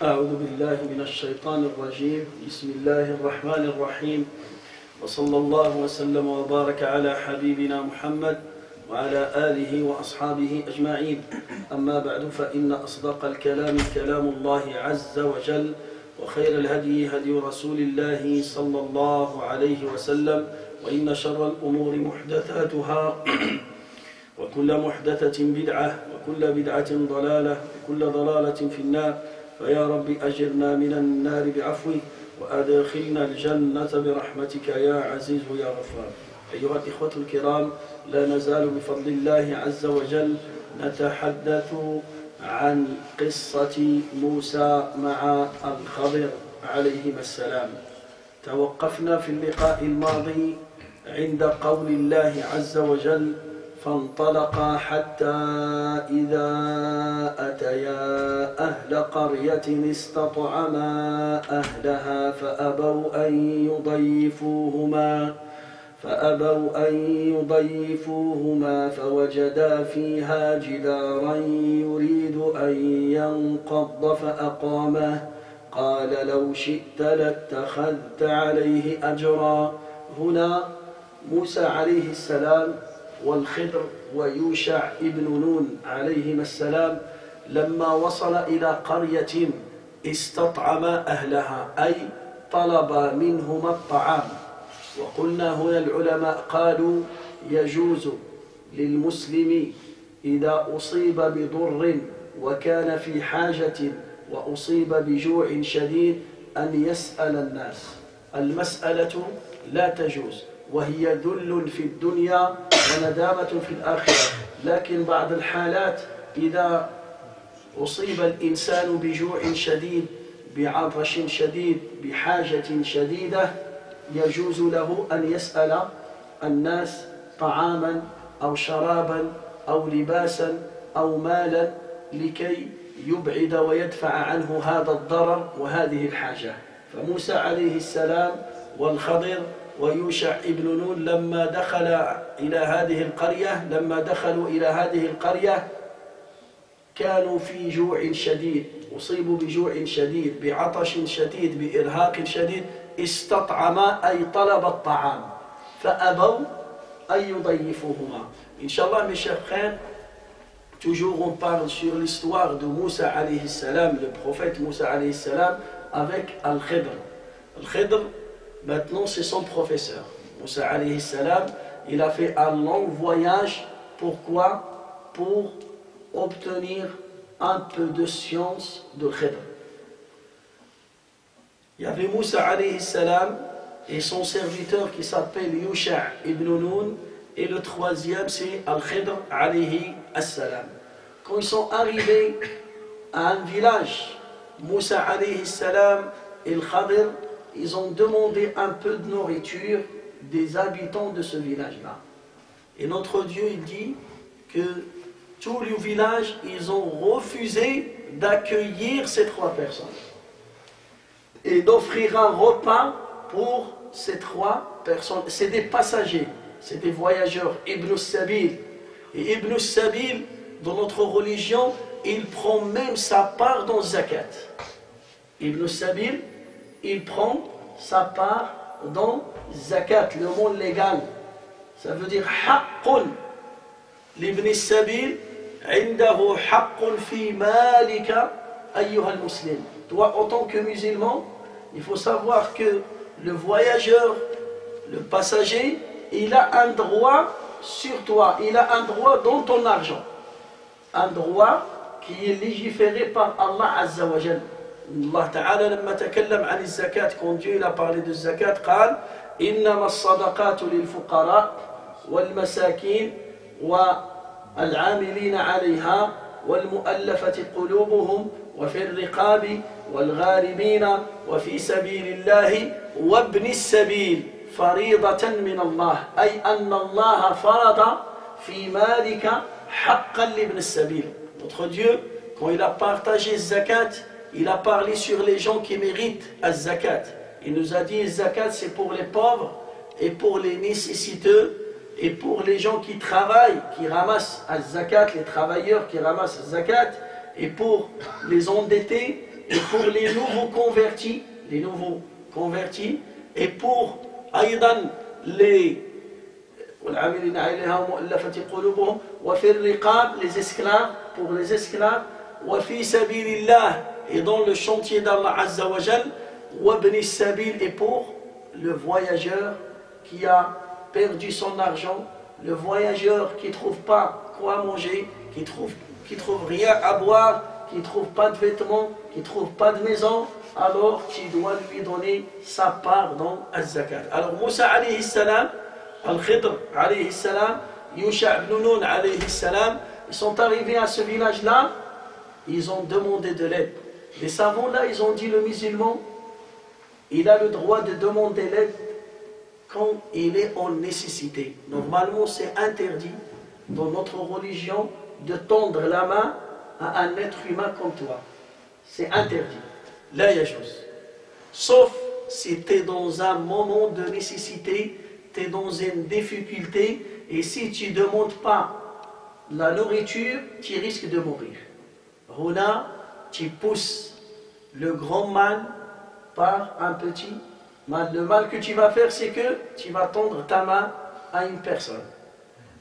أعوذ بالله من الشيطان الرجيم. بسم الله الرحمن الرحيم، وصلى الله وسلم وبارك على حبيبنا محمد وعلى آله وأصحابه أجمعين. أما بعد، فإن أصدق الكلام كلام الله عز وجل، وخير الهدي هدي رسول الله صلى الله عليه وسلم، وإن شر الأمور محدثاتها وكل محدثة بدعة وكل بدعة ضلالة وكل ضلالة في النار. فيا رب أجرنا من النار بعفوك وأدخلنا الجنة برحمتك يا عزيز يا غفار. أيها الإخوة الكرام، لا نزال بفضل الله عز وجل نتحدث عن قصة موسى مع الخضر عليهما السلام. توقفنا في اللقاء الماضي عند قول الله عز وجل: فانطلقا حتى إذا أتيا أهل قرية استطعما أهلها فأبوا أن يضيفوهما فوجدا فيها جدارا يريد أن ينقض فأقامه قال لو شئت لاتخذت عليه أجرا. هنا موسى عليه السلام والخضر ويوشع ابن نون عليهما السلام لما وصل إلى قرية استطعما أهلها، أي طلب منهما الطعام. وقلنا هنا العلماء قالوا: يجوز للمسلم إذا أصيب بضر وكان في حاجة وأصيب بجوع شديد أن يسأل الناس. المسألة لا تجوز، وهي ذل في الدنيا وندامة في الآخرة. لكن بعض الحالات إذا أصيب الإنسان بجوع شديد، بعطش شديد، بحاجة شديدة، يجوز له أن يسأل الناس طعاما أو شرابا أو لباسا أو مالا لكي يبعد ويدفع عنه هذا الضرر وهذه الحاجة. فموسى عليه السلام والخضر ويوشع ابن نون لما دخلوا إلى هذه القرية كانوا في جوع شديد، أصيبوا بجوع شديد، بعطش شديد، بإرهاق شديد. استطعما أي طلب الطعام، فأبوا أن يضيفوهما. إن شاء الله mes chers frères, toujours on parle sur l'histoire de Moussa alayhi salam, le prophète Moussa alayhi salam, avec Al-Khidr. Al-Khidr, maintenant, c'est son professeur. Moussa alayhi salam, il a fait un long voyage. Pourquoi? Pour obtenir un peu de science de Khidr. Il y avait Moussa alayhi salam et son serviteur qui s'appelle Yusha ibn Nun, et le troisième c'est Al-Khidr alayhi salam. Quand ils sont arrivés à un village, Moussa alayhi salam et Al-Khidr, ils ont demandé un peu de nourriture des habitants de ce village-là. Et notre Dieu, il dit que tout le village, ils ont refusé d'accueillir ces trois personnes et d'offrir un repas pour ces trois personnes. C'est des passagers, c'est des voyageurs, Ibn Sabil. Et Ibn Sabil, dans notre religion, il prend même sa part dans Zakat. Ibn Sabil, il prend sa part dans Zakat, le mot légal. Ça veut dire haqqun. L'Ibn Sabil, indahu haqqun fi malika ayyuha al-muslim. Toi, en tant que musulman, il faut savoir que le voyageur, le passager, il a un droit sur toi, il a un droit dans ton argent. Un droit qui est légiféré par Allah Azza wa Jal. Allah Ta'ala, لما تكلم عن الزكاة, quand Dieu il a parlé de zakat, قال إنما الصدقات للفقراء والمساكين والعاملين عليها والمؤلفة قلوبهم وفي الرقاب والغارمين وفي سبيل الله وابن السبيل فريضة من الله. أي أن الله فرض في مالك حقا لابن السبيل. Notre Dieu, quand il a partagé zakat, il a parlé sur les gens qui méritent az-zakat. Il nous a dit zakat c'est pour les pauvres et pour les nécessiteux et pour les gens qui travaillent, qui ramassent az-zakat, les travailleurs qui ramassent az-zakat, et pour les endettés et pour les nouveaux convertis, et pour أيضا les والعاملين عليها مؤلفة قلوبهم وفي الرقاب, les esclaves, pour les esclaves, وفي سبيل الله, et dans le chantier d'Allah Azza wa Jal, وابن السبيل, et pour le voyageur qui a perdu son argent, le voyageur qui ne trouve pas quoi manger, qui trouve rien à boire, qui ne trouve pas de vêtements, qui ne trouve pas de maison, alors tu dois lui donner sa part dans az-zakat. Alors Moussa alayhi salam, Al-Khidr alayhi salam, Yusha ibn Nun alayhi salam, ils sont arrivés à ce village-là, ils ont demandé de l'aide. Les savants là, ils ont dit le musulman, il a le droit de demander l'aide quand il est en nécessité. Normalement, c'est interdit dans notre religion de tendre la main à un être humain comme toi. C'est interdit. Là, il y a chose. Sauf si tu es dans un moment de nécessité, tu es dans une difficulté, et si tu ne demandes pas la nourriture, tu risques de mourir. Rona, tu pousses le grand mal par un petit mal. Le mal que tu vas faire, c'est que tu vas tendre ta main à une personne.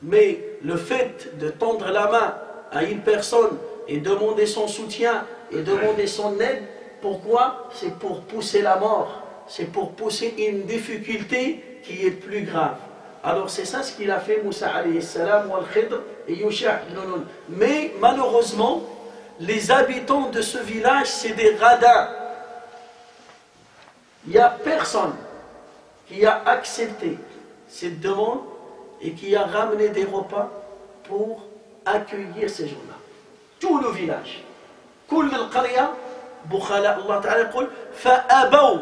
Mais le fait de tendre la main à une personne et demander son soutien et demander son aide, pourquoi? C'est pour pousser la mort, c'est pour pousser une difficulté qui est plus grave. Alors c'est ça ce qu'il a fait Moussa alayhi salam, Al-Khidr et Yusha ibn Nun. Mais malheureusement, les habitants de ce village, c'est des radins. Il n'y a personne qui a accepté cette demande et qui a ramené des repas pour accueillir ces gens-là. Tout le village. كل القرية بخلاء الله تعالى يقول فأبوا.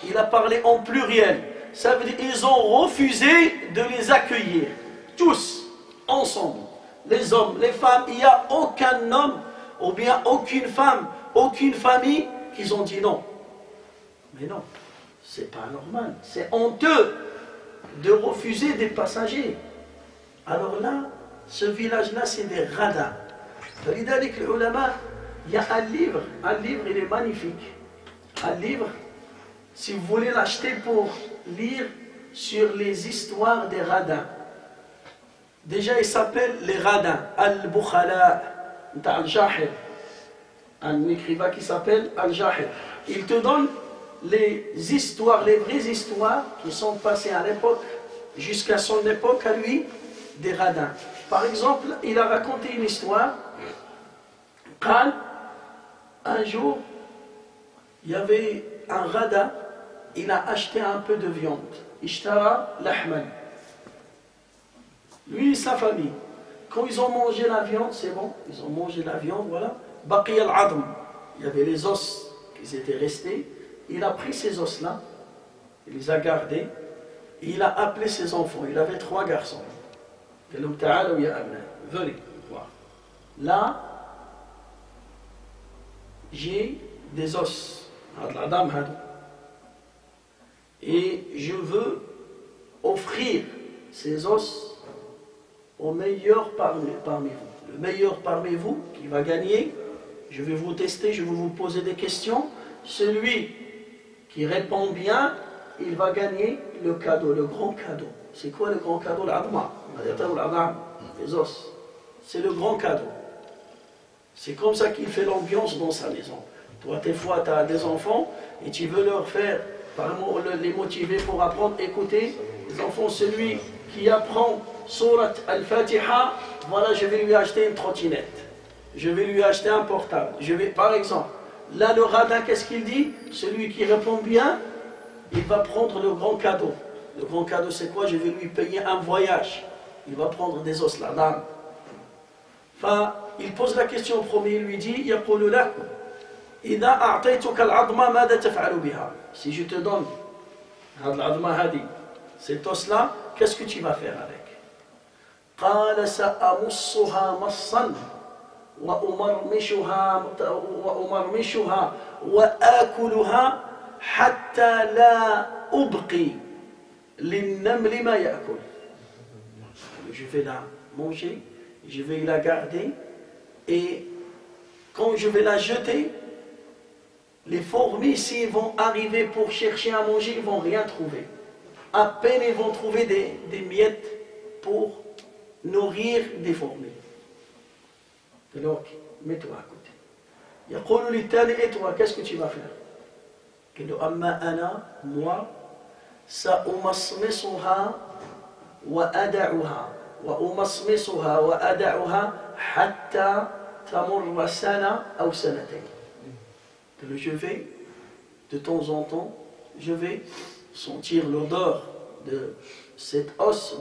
Il a parlé en pluriel. Ça veut dire ils ont refusé de les accueillir. Tous, ensemble. Les hommes, les femmes, il n'y a aucun homme ou bien aucune femme, aucune famille qui ont dit non. Mais non, c'est pas normal. C'est honteux de refuser des passagers. Alors là, ce village-là, c'est des radins. فلذلك العلماء, il y a un livre, il est magnifique. Un livre, si vous voulez l'acheter pour lire sur les histoires des radins. Déjà, il s'appelle Les Radins, Al-Bukhala, Al-Jahir. Un écrivain qui s'appelle Al-Jahir. Il te donne les histoires, les vraies histoires qui sont passées à l'époque, jusqu'à son époque à lui, des radins. Par exemple, il a raconté une histoire. Un jour, il y avait un radin, il a acheté un peu de viande. Ishtara lahman. Lui et sa famille. Quand ils ont mangé la viande, c'est bon, ils ont mangé la viande, voilà. Baqi al-adm. Il y avait les os qui étaient restés. Il a pris ces os-là, il les a gardés, et il a appelé ses enfants. Il avait 3 garçons. Venez voir. Là, j'ai des os. Et je veux offrir ces os au meilleur parmi vous. Le meilleur parmi vous qui va gagner, je vais vous tester, je vais vous poser des questions. Celui qui répond bien, il va gagner le cadeau, le grand cadeau. C'est quoi le grand cadeau? L'adma. Les os. C'est le grand cadeau. C'est comme ça qu'il fait l'ambiance dans sa maison. Toi, des fois, tu as des enfants et tu veux leur faire, apparemment, les motiver pour apprendre. Écoutez, les enfants, celui qui apprend Surat Al-Fatiha, voilà, je vais lui acheter une trottinette. Je vais lui acheter un portable. Par exemple, là, le radin, qu'est-ce qu'il dit? Celui qui répond bien, il va prendre le grand cadeau. Le grand cadeau, c'est quoi? Je vais lui payer un voyage. Il va prendre des os là. Enfin, il pose la question au premier, il lui dit, يقول له إذا أعطيتك العظمة ماذا تفعل بها? Si je te donne cet os là, qu'est-ce que tu vas faire avec? قال سأمصها مصا وأمرمشها وآكلها حتى لا أبقي للنمل ما يأكل. Je vais la manger, je vais la garder, et quand je vais la jeter, Les fourmis, s'ils vont arriver pour chercher à manger, ils ne vont rien trouver. À peine ils vont trouver des miettes pour nourrir des fourmis. Donc, mets-toi à côté. يقول للتالي et toi, qu'est-ce que tu vas faire? قال له أما أنا moi سأمصمصها وأدعها وأمصمصها وأدعها حتى تمر سنة أو سنتين. Je vais, de temps en temps, je vais sentir l'odeur de cet os,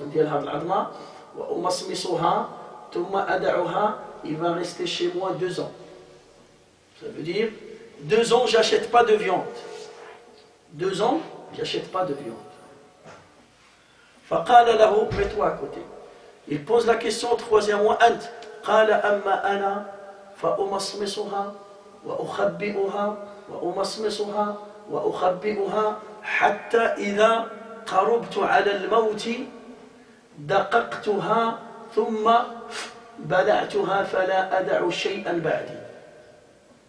il va rester chez moi 2 ans. Ça veut dire, 2 ans, j'achète pas de viande. 2 ans, j'achète pas de viande. فقال له, mets-toi à côté. Il pose la question troisièmement, أنت قال أما أنا فأمصمصها وأخبئها وأمصمصها وأخبئها حتى إذا قربت على الموت دققتها ثم بلعتها فلا أدع شيئا بعدي.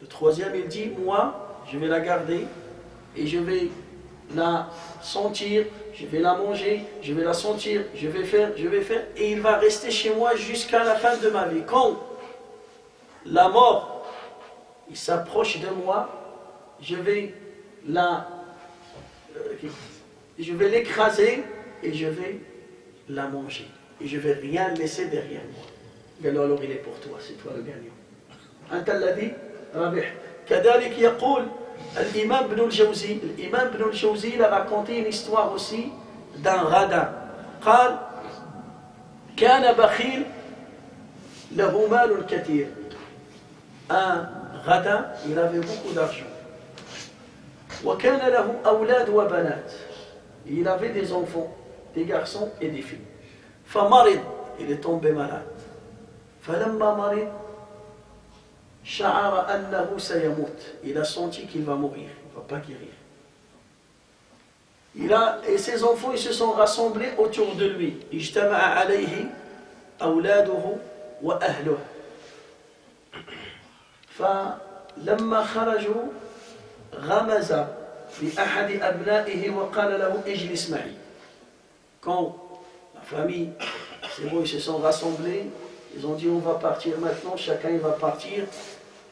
Le troisième, il dit, moi, je vais la garder et je vais la sentir, je vais la manger, je vais la sentir, je vais faire, et il va rester chez moi jusqu'à la fin de ma vie. Quand la mort il s'approche de moi, je vais l'écraser et je vais la manger. Et je ne vais rien laisser derrière moi. Alors il est pour toi, c'est toi le gagnant. أنت الذي ربح. كذلك يقول الإمام ابن الجوزي. الإمام ابن الجوزي il a raconté une histoire aussi d'un radin. قال كان بخيل له مال كثير. Un radin, il avait beaucoup d'argent. وكان له أولاد وبنات. Il avait des enfants, des garçons et des filles. فمرض, il est tombé malade. فلما مرض شعر أنه سيموت. Il a senti qu'il va mourir, il ne va pas guérir. Et ses enfants ils se sont rassemblés autour de lui. اجتمع عليه أولاده وأهله. فلما خرجوا غمز بأحد أبنائه وقال له اجلس معي. Quand la famille, c'est bon, ils se sont rassemblés, ils ont dit on va partir maintenant, chacun il va partir.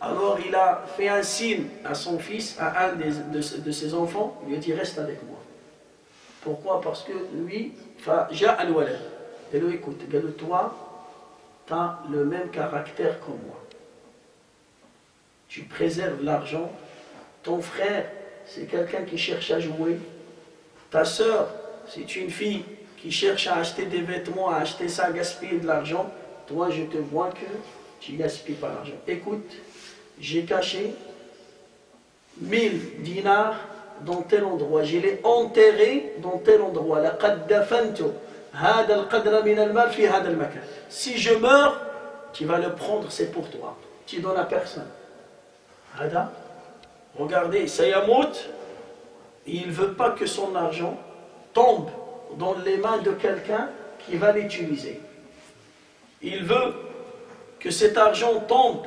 Alors il a fait un signe à son fils, à un de ses enfants, il lui a dit reste avec moi. Pourquoi? Parce que lui, Faja al-Walad, et lui écoute, toi, tu as le même caractère que moi. Tu préserves l'argent. Ton frère, c'est quelqu'un qui cherche à jouer. Ta sœur, c'est une fille qui cherche à acheter des vêtements, à acheter ça, à gaspiller de l'argent. Toi, je te vois que tu ne gaspilles pas l'argent. Écoute, j'ai caché 1000 dinars dans tel endroit. Je l'ai enterré dans tel endroit. Si je meurs, tu vas le prendre, c'est pour toi. Tu donnes à personne. Hada, regardez, Sayamout, il ne veut pas que son argent tombe dans les mains de quelqu'un qui va l'utiliser. Il veut que cet argent tombe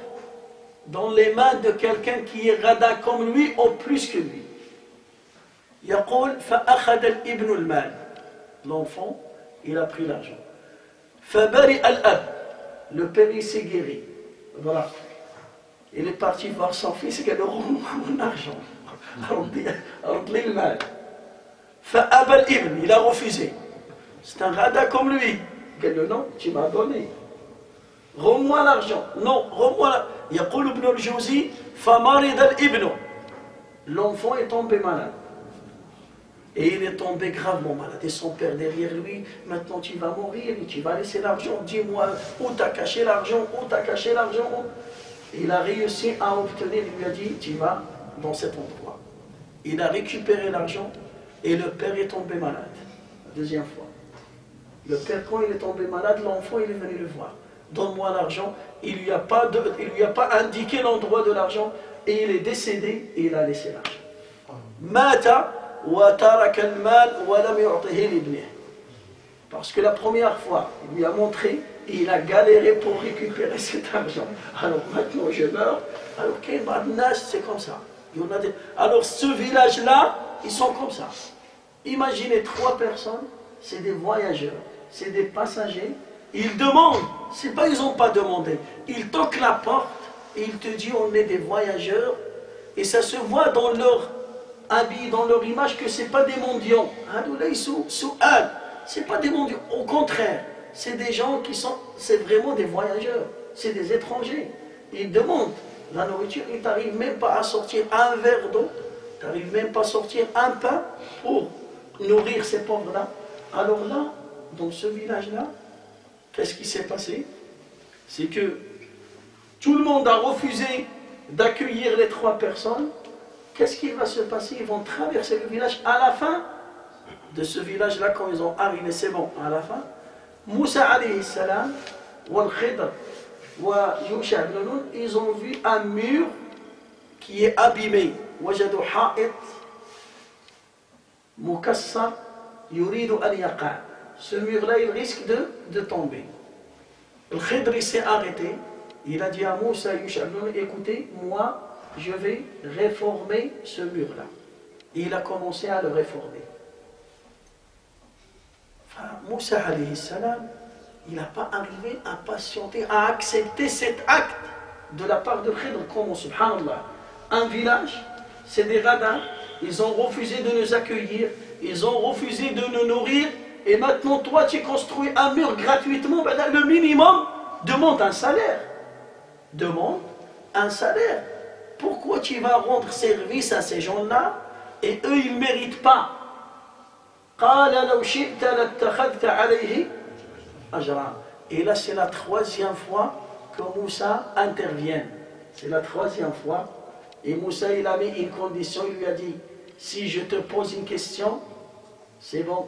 dans les mains de quelqu'un qui est radin comme lui ou plus que lui. يقول فأخذ الابن المال. L'enfant, il a pris l'argent. فبرئ الأب. Le père, il s'est guéri. Voilà. Il est parti voir son fils et il a dit mon argent. رد المال. فأبى الابن. Il a refusé. C'est un radin comme lui. Il a dit non, tu m'as donné. Rends-moi l'argent. Non, rends-moi l'argent. يقول ابن الجوزي فمرض الابن. L'enfant est tombé malade. Et il est tombé gravement malade. Et son père derrière lui, maintenant tu vas mourir et tu vas laisser l'argent. Dis-moi où t'as caché l'argent, où t'as caché l'argent. Et il a réussi à obtenir, il lui a dit, tu vas dans cet endroit. Il a récupéré l'argent et le père est tombé malade. La deuxième fois. Le père, quand il est tombé malade, l'enfant il est venu le voir. Donne-moi l'argent. Il ne lui a pas indiqué l'endroit de l'argent et il est décédé et il a laissé l'argent. Mata. Parce que la première fois, il lui a montré et il a galéré pour récupérer cet argent. Alors maintenant je meurs, alors c'est comme ça. Alors ce village-là, ils sont comme ça. Imaginez 3 personnes, c'est des voyageurs, c'est des passagers. Ils demandent, c'est pas ils n'ont pas demandé. Ils toquent la porte et ils te disent on est des voyageurs. Et ça se voit dans leur habit, dans leur image que c'est pas des mendiants. C'est pas des mendiants. Au contraire, c'est des gens qui sont, c'est vraiment des voyageurs. C'est des étrangers. Ils demandent la nourriture, ils n'arrivent même pas à sortir un verre d'eau, ils n'arrivent même pas à sortir un pain pour nourrir ces pauvres-là. Alors là, dans ce village-là, qu'est-ce qui s'est passé? C'est que tout le monde a refusé d'accueillir les 3 personnes. Qu'est-ce qui va se passer? Ils vont traverser le village. À la fin de ce village-là, quand ils ont arrivé, c'est bon, à la fin, Moussa alayhi salam, wal Khidr, wa Yusha ibn Nun, ils ont vu un mur qui est abîmé. Wajadu ha'it mukassar yuridu an yaqa'. Ce mur-là, il risque de tomber. Le Khidr, il s'est arrêté. Il a dit à Moussa et Yusha ibn Nun, écoutez, moi, je vais réformer ce mur-là. Et il a commencé à le réformer. Enfin, Moussa alayhi salam, il n'a pas arrivé à patienter, à accepter cet acte de la part de Khidr. Comment, subhanallah, un village, c'est des radins, ils ont refusé de nous accueillir, ils ont refusé de nous nourrir, et maintenant toi tu construis un mur gratuitement. Ben là, le minimum, demande un salaire. Demande un salaire. Pourquoi tu vas rendre service à ces gens-là et eux ils ne méritent pas? Et là c'est la 3e fois que Moussa intervient. C'est la 3e fois. Et Moussa il a mis une condition, il lui a dit, si je te pose une question, c'est bon,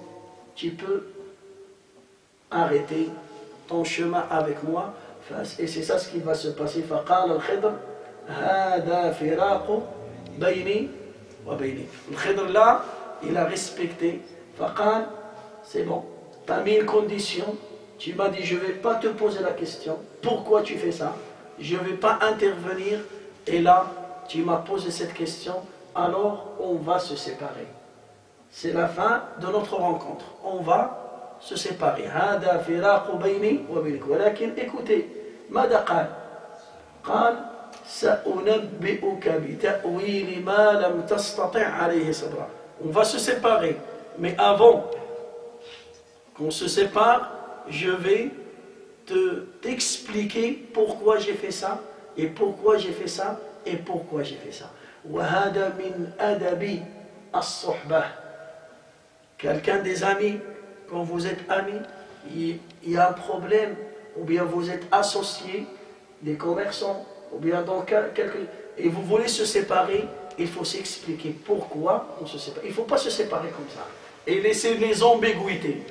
tu peux arrêter ton chemin avec moi. Et c'est ça ce qui va se passer. فقال الخضر هذا فراق بيني وبينك. Le Khidr là, il a respecté. فقال, c'est bon, tu as mis une condition. Tu m'as dit, je ne vais pas te poser la question. Pourquoi tu fais ça? Je ne vais pas intervenir. Et là, tu m'as posé cette question. Alors, on va se séparer. C'est la fin de notre rencontre. On va se séparer. هذا فراق بيني وبينك. ولكن écoutez, ماذا قال؟ قال سأنبئك بتأويل ما لم تستطع عليه صبرا. On va se séparer. Mais avant qu'on se sépare, je vais t'expliquer pourquoi j'ai fait ça, et pourquoi j'ai fait ça, et pourquoi j'ai fait ça. وهذا من أدب الصحبة. Quelqu'un des amis, quand vous êtes amis, il y a un problème, ou bien vous êtes associés, des commerçants, ou bien dans et vous voulez se séparer, il faut s'expliquer pourquoi on se sépare. Il ne faut pas se séparer comme ça et laisser les ambiguïtés.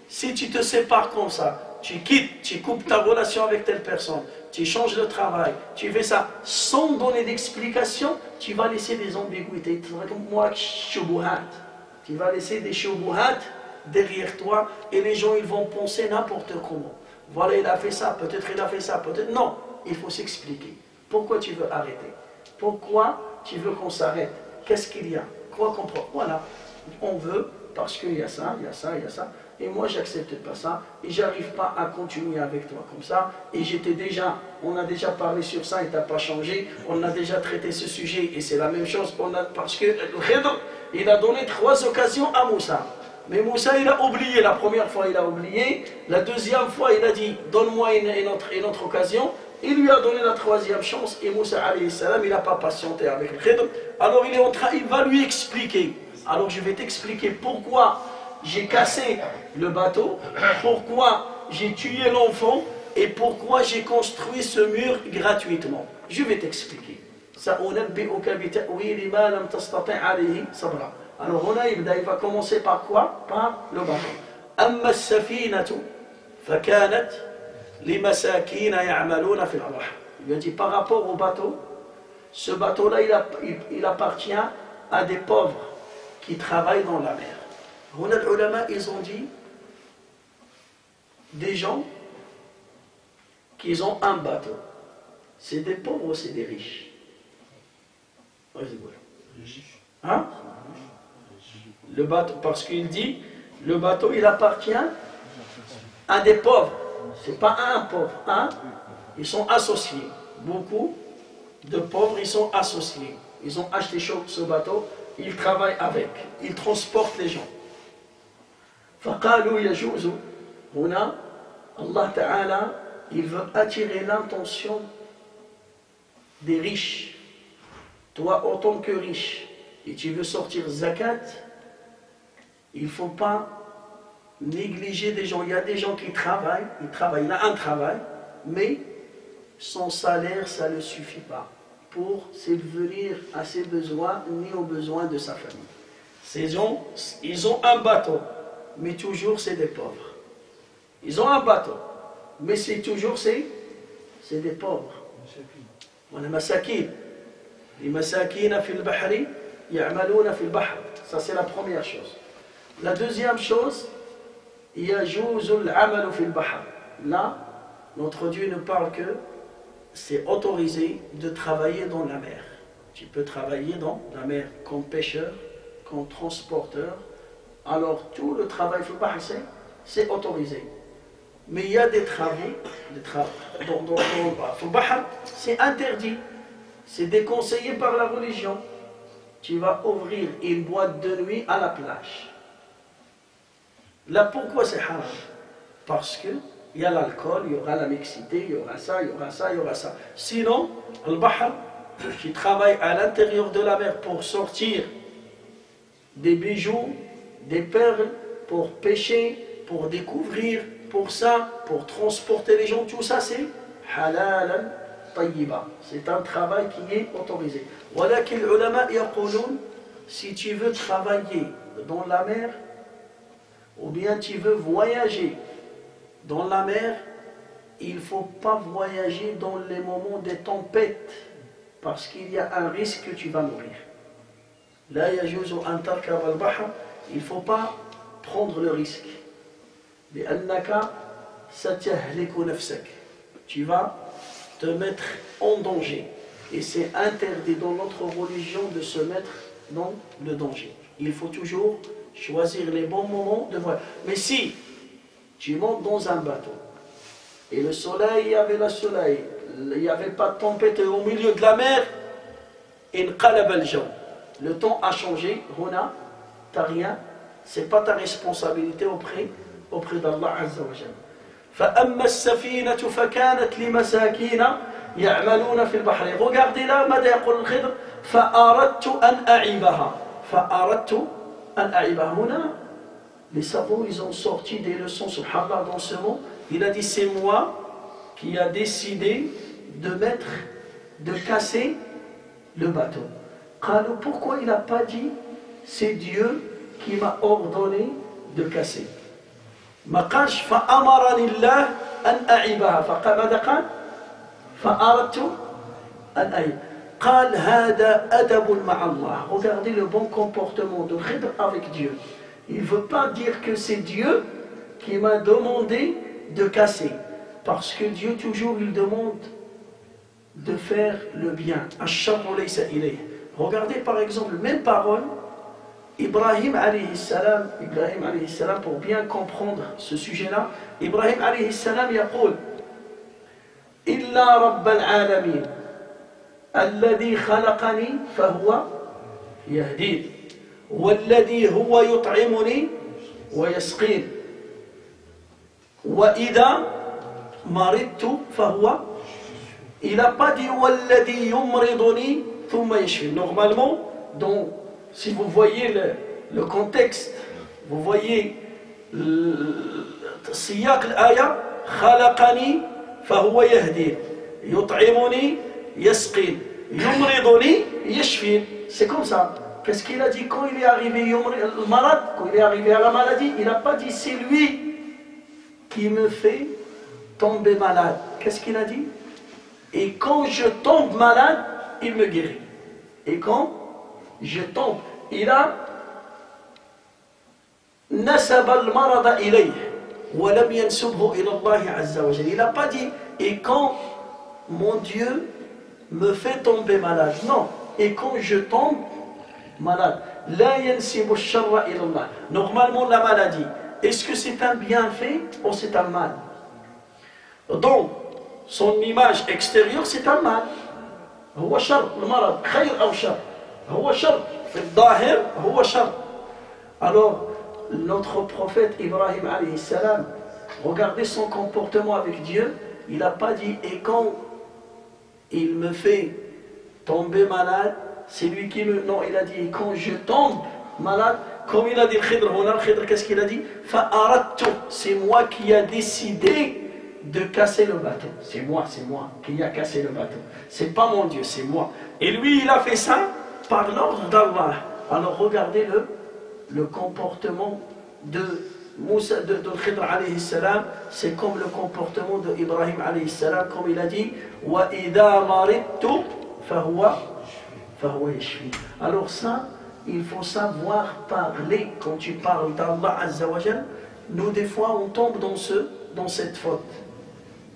Si tu te sépares comme ça, tu quittes, tu coupes ta relation avec telle personne, tu changes de travail, tu fais ça sans donner d'explication, tu vas laisser des ambiguïtés. Tu vas laisser des shubuhat derrière toi et les gens ils vont penser n'importe comment. Voilà, il a fait ça, peut-être il a fait ça, peut-être. Non, il faut s'expliquer. Pourquoi tu veux arrêter? Pourquoi tu veux qu'on s'arrête? Qu'est-ce qu'il y a? Quoi qu'on prend? Voilà, on veut parce qu'il y a ça, il y a ça, il y a ça. Et moi, j'accepte pas ça. Et j'arrive pas à continuer avec toi comme ça. Et on a déjà parlé sur ça et tu n'as pas changé. On a déjà traité ce sujet et c'est la même chose. Parce que le Khidr, il a donné 3 occasions à Moussa. Mais Moussa, il a oublié. La première fois, il a oublié. La deuxième fois, il a dit, donne-moi une autre occasion. Il lui a donné la 3e chance. Et Moussa, alayhi salam, il n'a pas patienté avec le Khidr. Alors, il va lui expliquer. Alors, je vais t'expliquer pourquoi j'ai cassé le bateau, pourquoi j'ai tué l'enfant et pourquoi j'ai construit ce mur gratuitement. Je vais t'expliquer. Alors il va commencer par quoi? Par le bateau. أما السفينة فكانت لمساكين يعملون في البحر. Il a dit par rapport au bateau, ce bateau-là il appartient à des pauvres qui travaillent dans la mer. Les ulama, ils ont dit des gens qui ont un bateau. C'est des pauvres ou c'est des riches? Hein? Le bateau, parce qu'il dit, le bateau, il appartient à des pauvres. C'est pas un pauvre, hein? Ils sont associés. Beaucoup de pauvres, ils sont associés. Ils ont acheté ce bateau, ils travaillent avec, ils transportent les gens. فقالوا يجوز هنا Allah Ta'ala, il veut attirer l'attention des riches. Toi, en tant que riche, et tu veux sortir zakat, il ne faut pas négliger des gens. Il y a des gens qui travaillent, il a un travail, mais son salaire, ça ne suffit pas pour subvenir à ses besoins ni aux besoins de sa famille. Ces gens, ils ont un bateau, mais toujours c'est des pauvres. Ils ont un bateau, mais c'est toujours c'est des pauvres. Les masakin. Les masakina fil bahri, ya'maluna fil bahr. Ça c'est la première chose. La deuxième chose, yajuzul amalu fil bahr. Là, notre Dieu nous parle que c'est autorisé de travailler dans la mer. Tu peux travailler dans la mer comme pêcheur, comme transporteur. Alors tout le travail fil bahr, c'est autorisé. Mais il y a des travaux, dans le bahr, c'est interdit, c'est déconseillé par la religion. Tu vas ouvrir une boîte de nuit à la plage. Là, pourquoi c'est haram? Parce qu'il y a l'alcool, il y aura la mixité, il y aura ça, il y aura ça, il y aura ça. Sinon, le bahr, tu travailles à l'intérieur de la mer pour sortir des bijoux, des perles, pour pêcher, pour découvrir, pour ça, pour transporter les gens, tout ça c'est halalan tayyiba. C'est un travail qui est autorisé. ولكن العلماء يقولون, si tu veux travailler dans la mer, ou bien tu veux voyager dans la mer, il ne faut pas voyager dans les moments des tempêtes, parce qu'il y a un risque que tu vas mourir. لا يجوز أن تركب البحر, il ne faut pas prendre le risque. لأنك ستهلك نفسك. Tu vas te mettre en danger. Et c'est interdit dans notre religion de se mettre dans le danger. Il faut toujours choisir les bons moments de voyage. Mais si tu montes dans un bateau et le soleil, il y avait le soleil, il n'y avait pas de tempête au milieu de la mer, le temps a changé, Rona, tu n'as rien, ce n'est pas ta responsabilité auprès d'Allah Azza wa Jalla. فأما السفينة فكانت لمساكين يعملون في البحر. Regardez là, ماذا يقول الخضر؟ فأردت أن أعيبها. فأردت أن أعيبها. هنا les savants, ils ont sorti des leçons, subhanallah, dans ce mot. Il a dit, c'est moi qui a décidé de casser le bateau. Alors pourquoi il n'a pas dit, c'est Dieu qui m'a ordonné de casser? ما قالش فأمرني الله أن أعيبها. فماذا قال؟ فأردت أن أعيب. قال هذا أدب مع الله. Regardez le bon comportement de Khidr avec Dieu. Il ne veut pas dire que c'est Dieu qui m'a demandé de casser. Parce que Dieu toujours il demande de faire le bien. Ash-sharru laysa ilayh. Regardez par exemple, même parole, Ibrahim alayhi salam, pour bien comprendre ce sujet-là, Ibrahim alayhi salam يقول إلا رب العالمين الذي خلقني فهو يهدين والذي هو يطعمني ويسقين وإذا مرضت فهو. Il n'a pas dit والذي يمرضني ثم يشفين. Normalement, si vous voyez le contexte, vous voyez سياق الآية خلقني فهو يهدين يطعمني يسقين يمرضني يشفين. C'est comme ça. Qu'est-ce qu'il a dit quand il est arrivé le malade, quand il est arrivé à la maladie? Il n'a pas dit c'est lui qui me fait tomber malade. Qu'est-ce qu'il a dit? Et quand je tombe malade, il me guérit. Et quand je tombe, il a nasab al-marada ilayh wa lam yansubhu ila Allah azza wa jalla. Il n'a pas dit et quand mon Dieu me fait tomber malade. Non. Et quand je tombe, malade. La yansibu sharra ila Allah. Normalement, la maladie, est-ce que c'est un bienfait ou c'est un mal? Donc, son image extérieure, c'est un mal. هو شر المرض خير أو شر هو شر في الظاهر هو شر. Alors, notre prophète Ibrahim alayhi salam, regardez son comportement avec Dieu. Il n'a pas dit, et quand il me fait tomber malade, c'est lui qui me... Non, il a dit, quand je tombe malade, comme il a dit le Khidr, qu'est-ce qu'il a dit? Fa'aradtu, c'est moi qui a décidé de casser le bateau. C'est moi qui a cassé le bateau. C'est pas mon Dieu, c'est moi. Et lui, il a fait ça par l'ordre d'Allah. Alors regardez le comportement de Moussa, de Khidr alayhi salam, c'est comme le comportement de Ibrahim alayhi salam, comme il a dit wa idha maridtu fahuwa yashfi. Alors ça, il faut savoir parler. Quand tu parles d'Allah azza wa jal, nous des fois on tombe dans cette faute.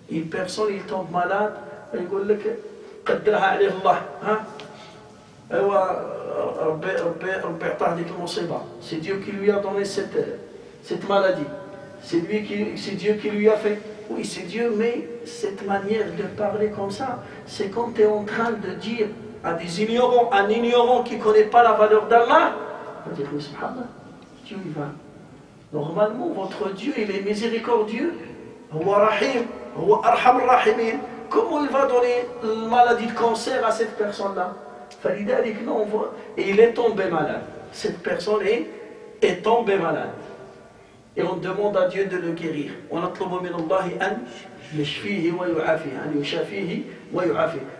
Une personne il tombe malade, il dit قدرها عليه الله ها ايوا ربي عطاه ديك المصيبه. C'est Dieu qui lui a donné cette maladie. C'est Dieu qui lui a fait. Oui, c'est Dieu, mais cette manière de parler comme ça, c'est quand tu es en train de dire à des ignorants, un ignorant qui ne connaît pas la valeur d'Allah, on va dire, oui, subhanallah, Dieu il va. Normalement, votre Dieu, il est miséricordieux. Huwa rahim, huwa arham rahimin. Comment il va donner une maladie de cancer à cette personne-là? Et il est tombé malade. Cette personne est tombée malade. Et on demande à Dieu de le guérir.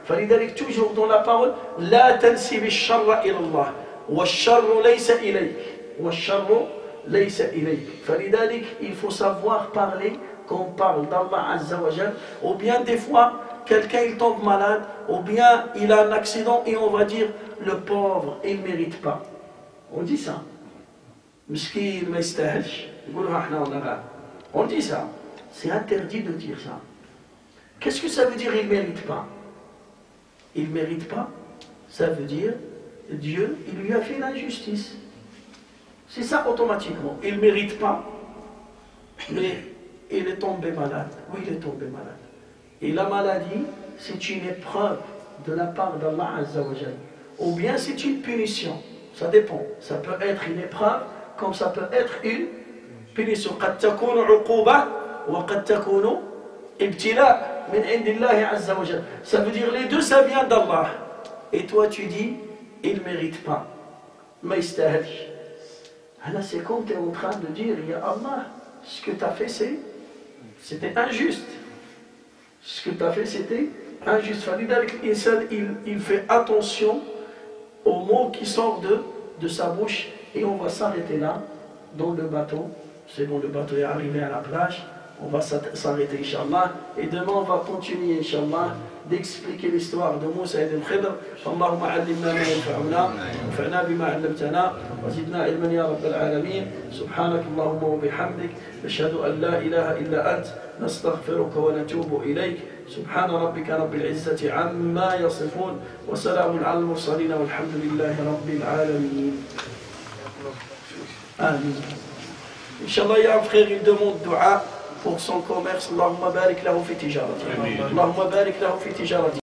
فلذلك toujours dans la parole لا تنسب الشر إلى الله والشر ليس إليك والشر ليس إليك. فلذلك il faut savoir parler quand on parle d'Allah Azza wa Jal, ou bien des fois quelqu'un il tombe malade, ou bien il a un accident et on va dire le pauvre il ne mérite pas. On dit ça. Miskin ma yastahlsh. On dit ça. C'est interdit de dire ça. Qu'est-ce que ça veut dire il ne mérite pas? Il ne mérite pas, ça veut dire Dieu il lui a fait l'injustice. C'est ça automatiquement. Il ne mérite pas, mais il est tombé malade. Oui, il est tombé malade. Et la maladie, c'est une épreuve de la part d'Allah Azza wa Jal. Ou bien c'est une punition. Ça dépend. Ça peut être une épreuve, comme ça peut être une punition. قد تكون عقوبة وقد تكون ابتلاء من عند الله عز وجل. Ça veut dire les deux, ça vient d'Allah. Et toi tu dis, il ne mérite pas. ما يستاهلش. Là c'est quand tu es en train de dire, ya Allah, ce que tu as fait c'était injuste. Ce que tu as fait c'était injuste. Il fait attention aux mots qui sortent de sa bouche. Et on va s'arrêter là, dans le bateau. C'est bon, le bateau est arrivé à la plage. On va s'arrêter, Inch'Allah. Et demain, on va continuer, Inch'Allah, d'expliquer l'histoire de Moussa et de Khidr. Allahumma allimna ma yanfa'una, wanfa'na bima 'allamtana, wa zidna ilman ya rabbal alamin. Subhanak Allahumma wa bihamdik, nashhadu an la ilaha illa ant, nastaghfiruka wa natubu ilayk. سبحان ربك رب العزة عما يصفون وسلام على المرسلين والحمد لله رب العالمين. آمين. Inch'Allah, il y a un frère, il demande dua pour son commerce. Allahumma barik lahu fi tijarati. Allahumma barik lahu fi tijarati.